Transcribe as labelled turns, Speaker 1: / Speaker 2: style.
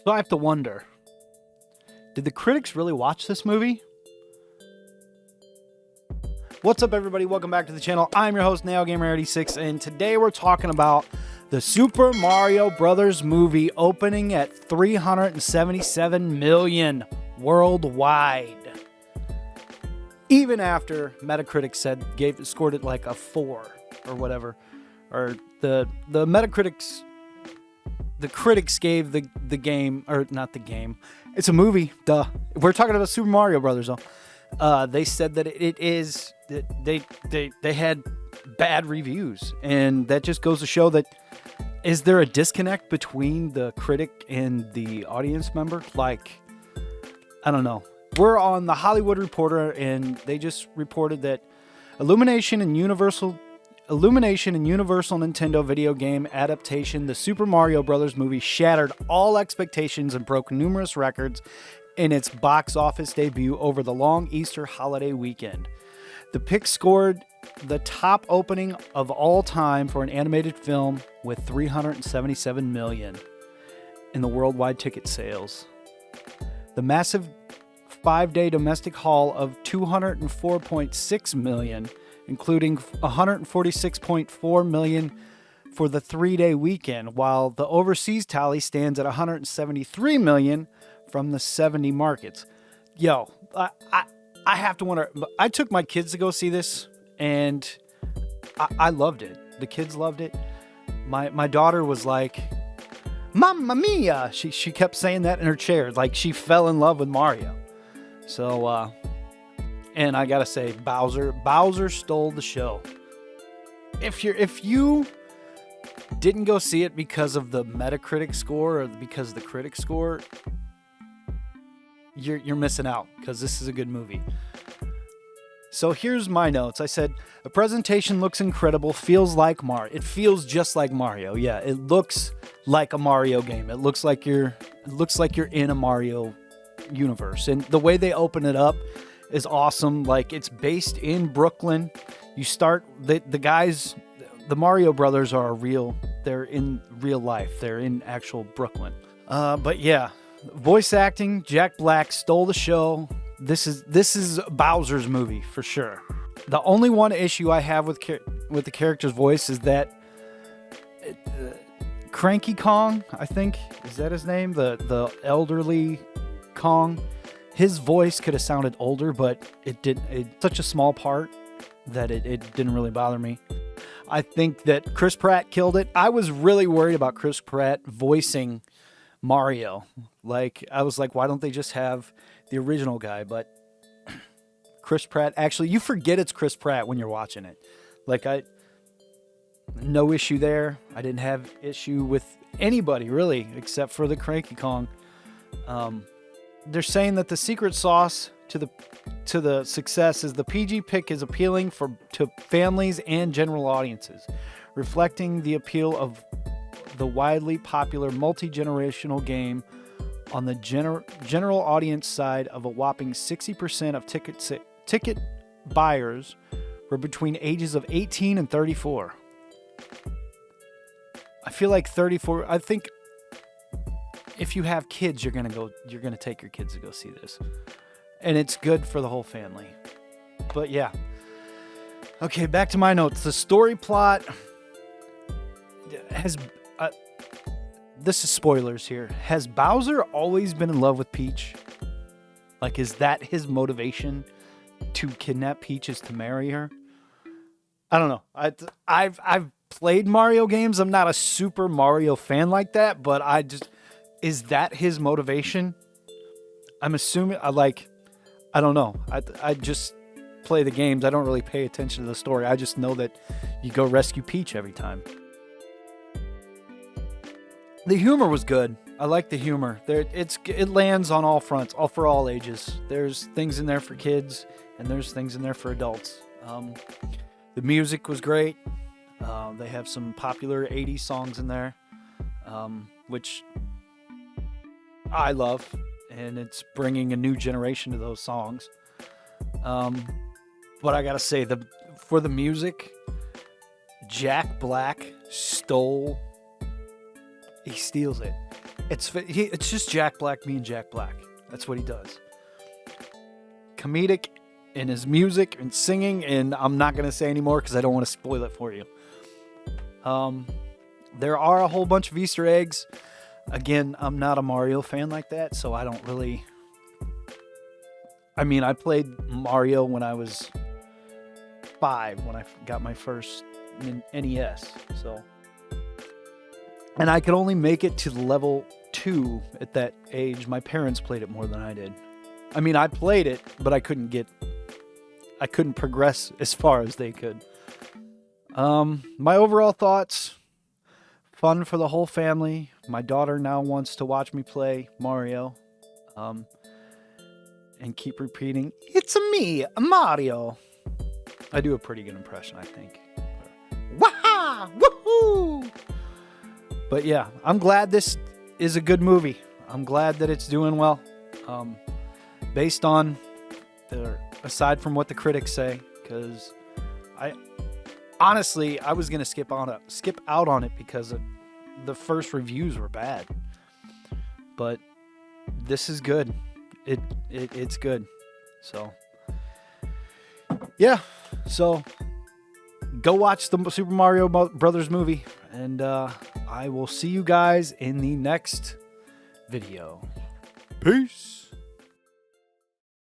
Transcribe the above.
Speaker 1: So I have to wonder, did the critics really watch this movie? What's up, everybody? Welcome back to the channel. I'm your host, NeoGamer86, and today we're talking about the Super Mario Brothers movie opening at 377 million worldwide. Even after Metacritic scored it like a 4 or whatever, or the critics gave the game, or not the game, it's a movie, duh. We're talking about Super Mario Brothers though. They said that they had bad reviews, and that just goes to show that, is there a disconnect between the critic and the audience member? Like, I don't know. We're on the Hollywood Reporter, and they just reported that Illumination and Universal Nintendo video game adaptation, the Super Mario Brothers movie, shattered all expectations and broke numerous records in its box office debut over the long Easter holiday weekend. The pick scored the top opening of all time for an animated film with 377 million in the worldwide ticket sales. The massive 5-day domestic haul of 204.6 million, including 146.4 million for the 3-day weekend, while the overseas tally stands at 173 million from the 70 markets. Yo, I have to wonder. I took my kids to go see this, and I loved it. The kids loved it. My daughter was like, "Mamma mia!" She kept saying that in her chair, like she fell in love with Mario. So, and I gotta say, Bowser stole the show. If you didn't go see it because of the Metacritic score or because of the critic score, you're missing out, because this is a good movie. So here's my notes. I said, the presentation looks incredible, feels like Mario. It feels just like Mario. Yeah, it looks like a Mario game. It looks like you're in a Mario universe. And the way they open it up is awesome. Like, it's based in Brooklyn. You start, the guys, the Mario Brothers they're in real life. They're in actual Brooklyn. But yeah, voice acting, Jack Black stole the show. This is Bowser's movie for sure. The only one issue I have with the character's voice is that Cranky Kong, I think, is that his name? The elderly Kong. His voice could have sounded older, but it's such a small part that it didn't really bother me. I think that Chris Pratt killed it. I was really worried about Chris Pratt voicing Mario. Like, I was like, why don't they just have the original guy? But Chris Pratt, actually, you forget it's Chris Pratt when you're watching it. Like, no issue there. I didn't have issue with anybody, really, except for the Cranky Kong. They're saying that the secret sauce to the success is the PG pick is appealing to families and general audiences, reflecting the appeal of the widely popular multi-generational game. On the general audience side, of a whopping 60% of ticket buyers were between ages of 18 and 34. I feel like 34. I think if you have kids, you're gonna take your kids to go see this, and it's good for the whole family. But yeah, okay, back to my notes. The story plot has. This is spoilers here. Has Bowser always been in love with Peach? Like, is that his motivation to kidnap Peach, is to marry her? I don't know. I've played Mario games. I'm not a Super Mario fan like that, but is that his motivation? I'm assuming. I don't know. I just play the games. I don't really pay attention to the story. I just know that you go rescue Peach every time. The humor was good. I like the humor. It lands on all fronts, for all ages. There's things in there for kids, and there's things in there for adults. The music was great. They have some popular 80s songs in there, which I love, and it's bringing a new generation to those songs. But I gotta say, for the music, Jack Black steals it. It's just Jack Black being Jack Black. That's what he does. Comedic in his music and singing, and I'm not going to say anymore because I don't want to spoil it for you. There are a whole bunch of Easter eggs. Again, I'm not a Mario fan like that, so I don't really... I mean, I played Mario when I was 5, when I got my first NES, so... And I could only make it to level 2 at that age. My parents played it more than I did. I mean, I played it, but I couldn't progress as far as they could. My overall thoughts, fun for the whole family. My daughter now wants to watch me play Mario. And keep repeating, "It's me, Mario." I do a pretty good impression, I think. Waha! Woohoo! But yeah, I'm glad this is a good movie. I'm glad that it's doing well. Based on aside from what the critics say, because I was gonna skip out on it because the first reviews were bad. But this is good. It's good. So yeah. So go watch the Super Mario Brothers movie, and I will see you guys in the next video. Peace.